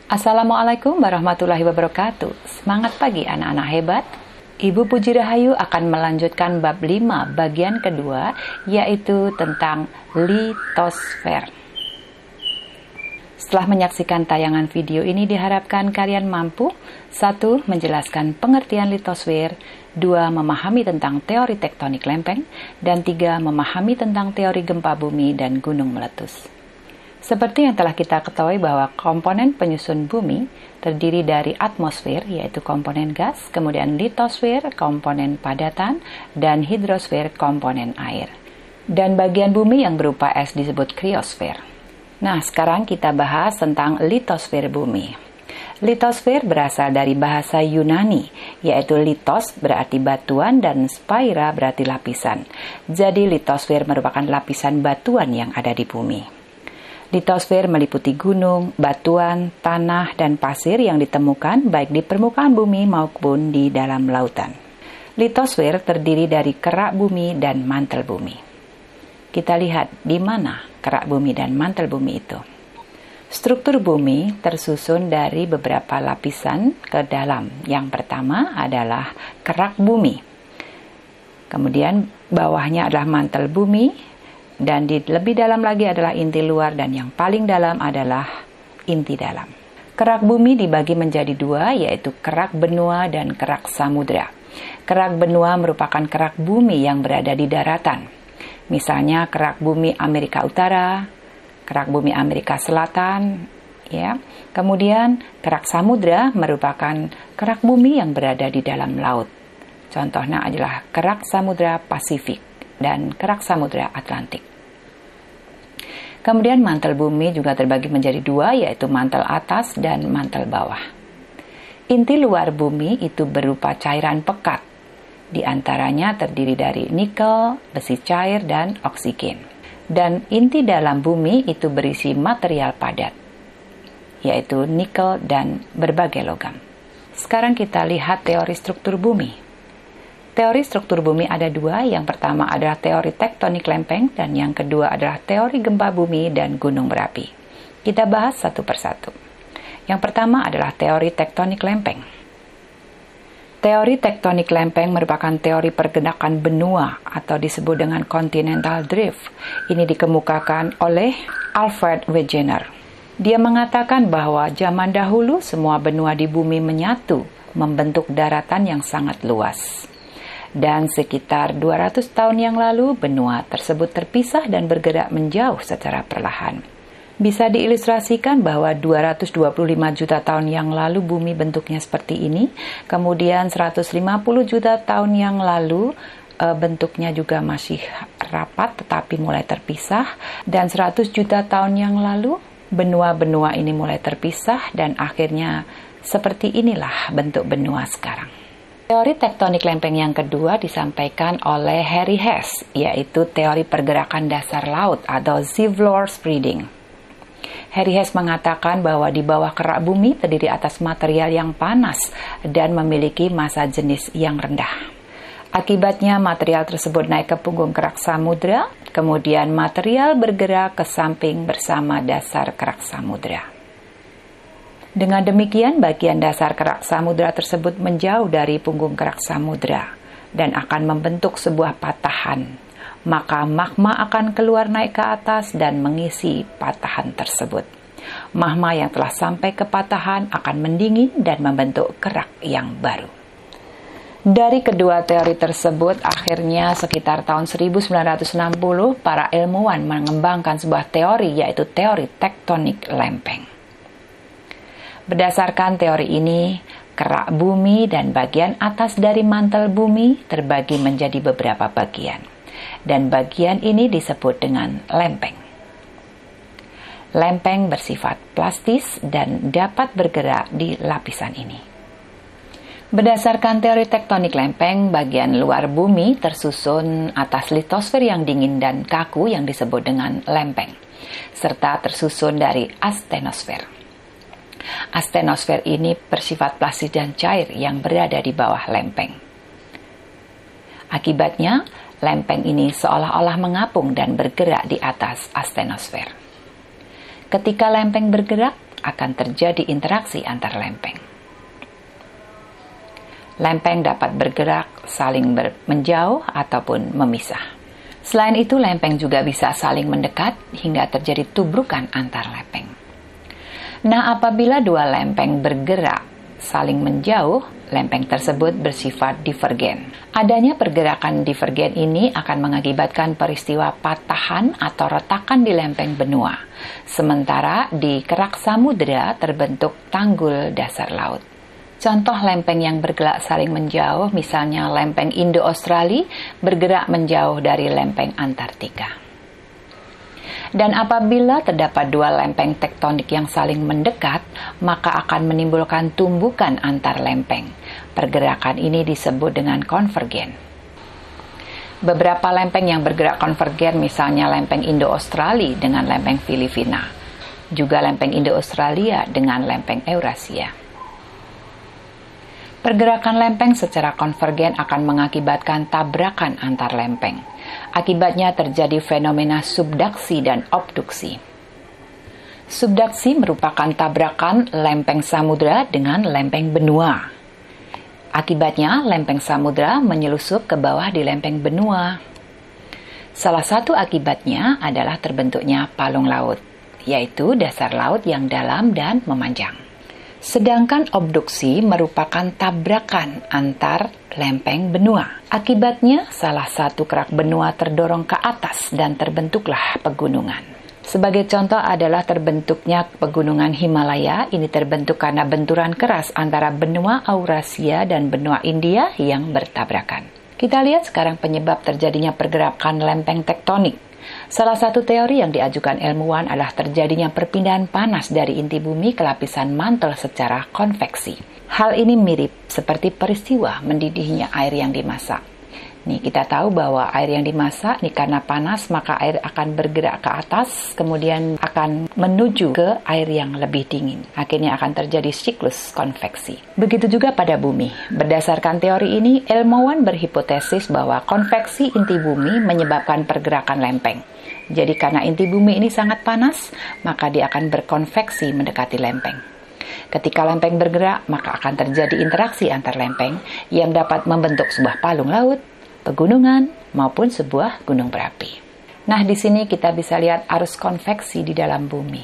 Assalamualaikum warahmatullahi wabarakatuh. Semangat pagi anak-anak hebat. Ibu Puji Rahayu akan melanjutkan bab 5 bagian kedua, yaitu tentang litosfer. Setelah menyaksikan tayangan video ini, diharapkan kalian mampu 1. Menjelaskan pengertian litosfer, 2. Memahami tentang teori tektonik lempeng, dan 3. Memahami tentang teori gempa bumi dan gunung meletus. Seperti yang telah kita ketahui bahwa komponen penyusun bumi terdiri dari atmosfer, yaitu komponen gas, kemudian litosfer, komponen padatan, dan hidrosfer, komponen air. Dan bagian bumi yang berupa es disebut kriosfer. Nah, sekarang kita bahas tentang litosfer bumi. Litosfer berasal dari bahasa Yunani, yaitu litos berarti batuan dan sphaira berarti lapisan. Jadi litosfer merupakan lapisan batuan yang ada di bumi. Litosfer meliputi gunung, batuan, tanah, dan pasir yang ditemukan baik di permukaan bumi maupun di dalam lautan. Litosfer terdiri dari kerak bumi dan mantel bumi. Kita lihat di mana kerak bumi dan mantel bumi itu. Struktur bumi tersusun dari beberapa lapisan ke dalam. Yang pertama adalah kerak bumi. Kemudian bawahnya adalah mantel bumi. Dan lebih dalam lagi adalah inti luar, dan yang paling dalam adalah inti dalam. Kerak bumi dibagi menjadi dua, yaitu kerak benua dan kerak samudra. Kerak benua merupakan kerak bumi yang berada di daratan. Misalnya kerak bumi Amerika Utara, kerak bumi Amerika Selatan, ya. Kemudian kerak samudra merupakan kerak bumi yang berada di dalam laut. Contohnya adalah kerak samudra Pasifik dan kerak samudra Atlantik. Kemudian mantel bumi juga terbagi menjadi dua, yaitu mantel atas dan mantel bawah. Inti luar bumi itu berupa cairan pekat. Di antaranya terdiri dari nikel, besi cair, dan oksigen. Dan inti dalam bumi itu berisi material padat, yaitu nikel dan berbagai logam. Sekarang kita lihat teori struktur bumi. Teori struktur bumi ada dua, yang pertama adalah teori tektonik lempeng, dan yang kedua adalah teori gempa bumi dan gunung berapi. Kita bahas satu persatu. Yang pertama adalah teori tektonik lempeng. Teori tektonik lempeng merupakan teori pergerakan benua atau disebut dengan continental drift. Ini dikemukakan oleh Alfred Wegener. Dia mengatakan bahwa zaman dahulu semua benua di bumi menyatu, membentuk daratan yang sangat luas. Dan sekitar 200 tahun yang lalu, benua tersebut terpisah dan bergerak menjauh secara perlahan. Bisa diilustrasikan bahwa 225 juta tahun yang lalu bumi bentuknya seperti ini, kemudian 150 juta tahun yang lalu bentuknya juga masih rapat tetapi mulai terpisah, dan 100 juta tahun yang lalu benua-benua ini mulai terpisah, dan akhirnya seperti inilah bentuk benua sekarang. Teori tektonik lempeng yang kedua disampaikan oleh Harry Hess, yaitu teori pergerakan dasar laut atau seafloor spreading. Harry Hess mengatakan bahwa di bawah kerak bumi terdiri atas material yang panas dan memiliki massa jenis yang rendah. Akibatnya material tersebut naik ke punggung kerak samudra, kemudian material bergerak ke samping bersama dasar kerak samudra. Dengan demikian, bagian dasar kerak samudra tersebut menjauh dari punggung kerak samudra dan akan membentuk sebuah patahan. Maka magma akan keluar naik ke atas dan mengisi patahan tersebut. Magma yang telah sampai ke patahan akan mendingin dan membentuk kerak yang baru. Dari kedua teori tersebut, akhirnya sekitar tahun 1960, para ilmuwan mengembangkan sebuah teori, yaitu teori tektonik lempeng. Berdasarkan teori ini, kerak bumi dan bagian atas dari mantel bumi terbagi menjadi beberapa bagian. Dan bagian ini disebut dengan lempeng. Lempeng bersifat plastis dan dapat bergerak di lapisan ini. Berdasarkan teori tektonik lempeng, bagian luar bumi tersusun atas litosfer yang dingin dan kaku yang disebut dengan lempeng, serta tersusun dari astenosfer. Astenosfer ini bersifat plastis dan cair yang berada di bawah lempeng. Akibatnya, lempeng ini seolah-olah mengapung dan bergerak di atas astenosfer. Ketika lempeng bergerak, akan terjadi interaksi antar lempeng. Lempeng dapat bergerak, saling menjauh ataupun memisah. Selain itu, lempeng juga bisa saling mendekat hingga terjadi tubrukan antar lempeng. Nah, apabila dua lempeng bergerak saling menjauh, lempeng tersebut bersifat divergen. Adanya pergerakan divergen ini akan mengakibatkan peristiwa patahan atau retakan di lempeng benua. Sementara di kerak samudera terbentuk tanggul dasar laut. Contoh lempeng yang bergerak saling menjauh, misalnya lempeng Indo-Australia bergerak menjauh dari lempeng Antartika. Dan apabila terdapat dua lempeng tektonik yang saling mendekat, maka akan menimbulkan tumbukan antar lempeng. Pergerakan ini disebut dengan konvergen. Beberapa lempeng yang bergerak konvergen, misalnya lempeng Indo-Australia dengan lempeng Filipina, juga lempeng Indo-Australia dengan lempeng Eurasia. Pergerakan lempeng secara konvergen akan mengakibatkan tabrakan antar lempeng. Akibatnya terjadi fenomena subduksi dan obduksi. Subduksi merupakan tabrakan lempeng samudra dengan lempeng benua. Akibatnya, lempeng samudra menyelusup ke bawah di lempeng benua. Salah satu akibatnya adalah terbentuknya palung laut, yaitu dasar laut yang dalam dan memanjang. Sedangkan obduksi merupakan tabrakan antar lempeng benua. Akibatnya, salah satu kerak benua terdorong ke atas dan terbentuklah pegunungan. Sebagai contoh adalah terbentuknya pegunungan Himalaya. Ini terbentuk karena benturan keras antara benua Eurasia dan benua India yang bertabrakan. Kita lihat sekarang penyebab terjadinya pergerakan lempeng tektonik. Salah satu teori yang diajukan ilmuwan adalah terjadinya perpindahan panas dari inti bumi ke lapisan mantel secara konveksi. Hal ini mirip seperti peristiwa mendidihnya air yang dimasak. Nih, kita tahu bahwa air yang dimasak nih karena panas, maka air akan bergerak ke atas, kemudian akan menuju ke air yang lebih dingin. Akhirnya akan terjadi siklus konveksi. Begitu juga pada bumi. Berdasarkan teori ini, ilmuwan berhipotesis bahwa konveksi inti bumi menyebabkan pergerakan lempeng. Jadi karena inti bumi ini sangat panas, maka dia akan berkonveksi mendekati lempeng. Ketika lempeng bergerak, maka akan terjadi interaksi antar lempeng yang dapat membentuk sebuah palung laut, pegunungan, maupun sebuah gunung berapi. Nah, di sini kita bisa lihat arus konveksi di dalam bumi.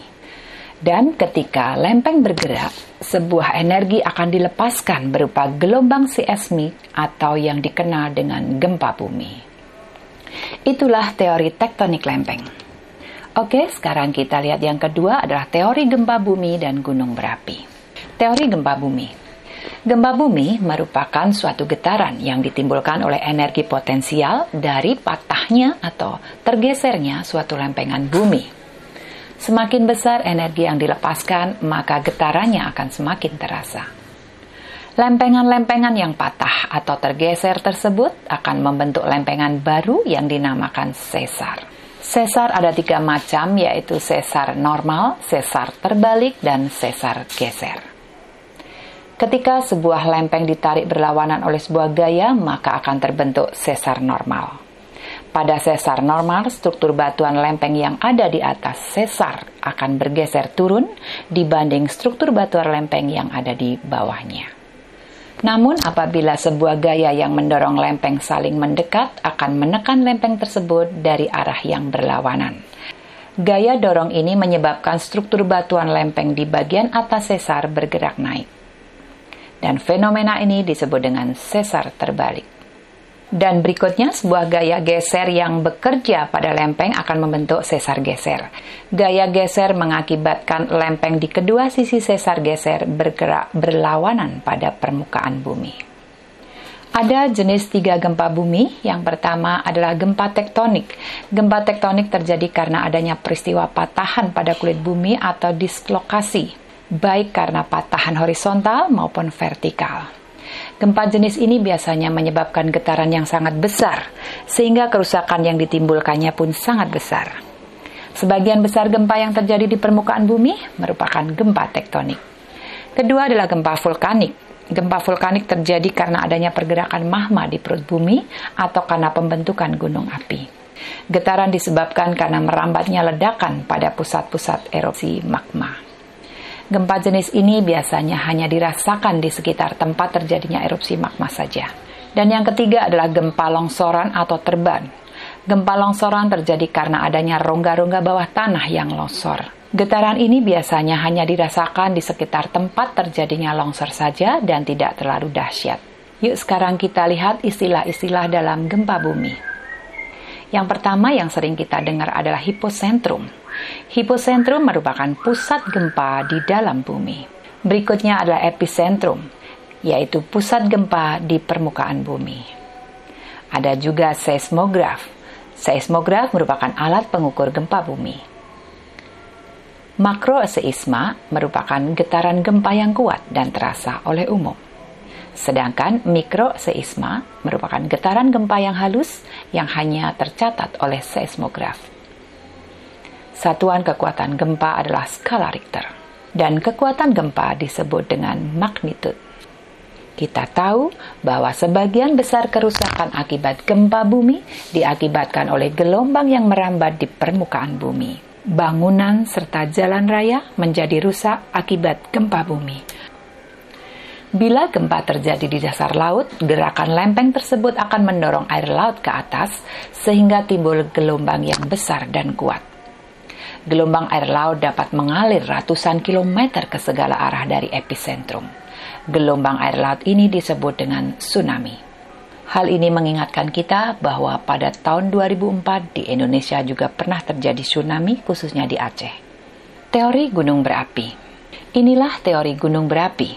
Dan ketika lempeng bergerak, sebuah energi akan dilepaskan berupa gelombang seismik atau yang dikenal dengan gempa bumi. Itulah teori tektonik lempeng. Oke, sekarang kita lihat yang kedua adalah teori gempa bumi dan gunung berapi. Teori gempa bumi. Gempa bumi merupakan suatu getaran yang ditimbulkan oleh energi potensial dari patahnya atau tergesernya suatu lempengan bumi. Semakin besar energi yang dilepaskan, maka getarannya akan semakin terasa. Lempengan-lempengan yang patah atau tergeser tersebut akan membentuk lempengan baru yang dinamakan sesar. Sesar ada 3 macam, yaitu sesar normal, sesar terbalik, dan sesar geser. Ketika sebuah lempeng ditarik berlawanan oleh sebuah gaya, maka akan terbentuk sesar normal. Pada sesar normal, struktur batuan lempeng yang ada di atas sesar akan bergeser turun dibanding struktur batuan lempeng yang ada di bawahnya. Namun, apabila sebuah gaya yang mendorong lempeng saling mendekat, akan menekan lempeng tersebut dari arah yang berlawanan. Gaya dorong ini menyebabkan struktur batuan lempeng di bagian atas sesar bergerak naik. Dan fenomena ini disebut dengan sesar terbalik. Dan berikutnya, sebuah gaya geser yang bekerja pada lempeng akan membentuk sesar geser. Gaya geser mengakibatkan lempeng di kedua sisi sesar geser bergerak berlawanan pada permukaan bumi. Ada jenis 3 gempa bumi. Yang pertama adalah gempa tektonik. Gempa tektonik terjadi karena adanya peristiwa patahan pada kulit bumi atau dislokasi, baik karena patahan horizontal maupun vertikal. Gempa jenis ini biasanya menyebabkan getaran yang sangat besar, sehingga kerusakan yang ditimbulkannya pun sangat besar. Sebagian besar gempa yang terjadi di permukaan bumi merupakan gempa tektonik. Kedua adalah gempa vulkanik. Gempa vulkanik terjadi karena adanya pergerakan magma di perut bumi atau karena pembentukan gunung api. Getaran disebabkan karena merambatnya ledakan pada pusat-pusat erupsi magma. Gempa jenis ini biasanya hanya dirasakan di sekitar tempat terjadinya erupsi magma saja. Dan yang ketiga adalah gempa longsoran atau terban. Gempa longsoran terjadi karena adanya rongga-rongga bawah tanah yang longsor. Getaran ini biasanya hanya dirasakan di sekitar tempat terjadinya longsor saja dan tidak terlalu dahsyat. Yuk sekarang kita lihat istilah-istilah dalam gempa bumi. Yang pertama yang sering kita dengar adalah hipocentrum. Hipocentrum merupakan pusat gempa di dalam bumi. Berikutnya adalah epicentrum, yaitu pusat gempa di permukaan bumi. Ada juga seismograf. Seismograf merupakan alat pengukur gempa bumi. Makroseisma merupakan getaran gempa yang kuat dan terasa oleh umum. Sedangkan mikroseisma merupakan getaran gempa yang halus yang hanya tercatat oleh seismograf. Satuan kekuatan gempa adalah skala Richter, dan kekuatan gempa disebut dengan magnitude. Kita tahu bahwa sebagian besar kerusakan akibat gempa bumi diakibatkan oleh gelombang yang merambat di permukaan bumi. Bangunan serta jalan raya menjadi rusak akibat gempa bumi. Bila gempa terjadi di dasar laut, gerakan lempeng tersebut akan mendorong air laut ke atas sehingga timbul gelombang yang besar dan kuat. Gelombang air laut dapat mengalir ratusan kilometer ke segala arah dari epicentrum. Gelombang air laut ini disebut dengan tsunami. Hal ini mengingatkan kita bahwa pada tahun 2004 di Indonesia juga pernah terjadi tsunami, khususnya di Aceh. Teori gunung berapi. Inilah teori gunung berapi.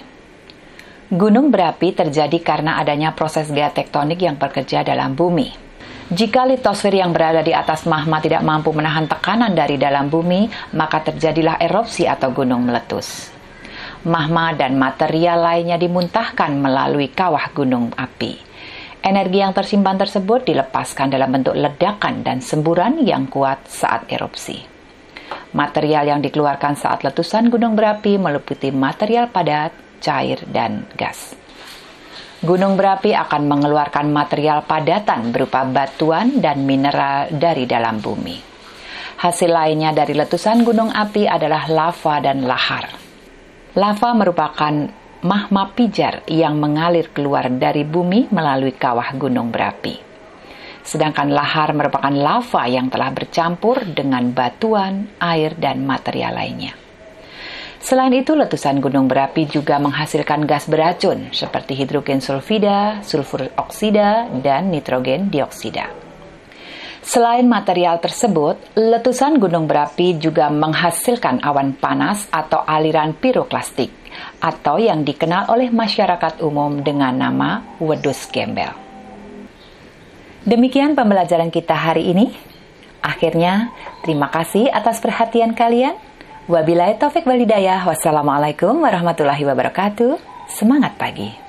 Gunung berapi terjadi karena adanya proses geotektonik yang bekerja dalam bumi. Jika litosfer yang berada di atas magma tidak mampu menahan tekanan dari dalam bumi, maka terjadilah erupsi atau gunung meletus. Magma dan material lainnya dimuntahkan melalui kawah gunung api. Energi yang tersimpan tersebut dilepaskan dalam bentuk ledakan dan semburan yang kuat saat erupsi. Material yang dikeluarkan saat letusan gunung berapi meliputi material padat, cair, dan gas. Gunung berapi akan mengeluarkan material padatan berupa batuan dan mineral dari dalam bumi. Hasil lainnya dari letusan gunung api adalah lava dan lahar. Lava merupakan magma pijar yang mengalir keluar dari bumi melalui kawah gunung berapi. Sedangkan lahar merupakan lava yang telah bercampur dengan batuan, air, dan material lainnya. Selain itu, letusan gunung berapi juga menghasilkan gas beracun seperti hidrogen sulfida, sulfur oksida, dan nitrogen dioksida. Selain material tersebut, letusan gunung berapi juga menghasilkan awan panas atau aliran piroklastik, atau yang dikenal oleh masyarakat umum dengan nama wedus gembel. Demikian pembelajaran kita hari ini. Akhirnya, terima kasih atas perhatian kalian. Wabillahi taufik wal hidayah. Wassalamualaikum warahmatullahi wabarakatuh. Semangat pagi.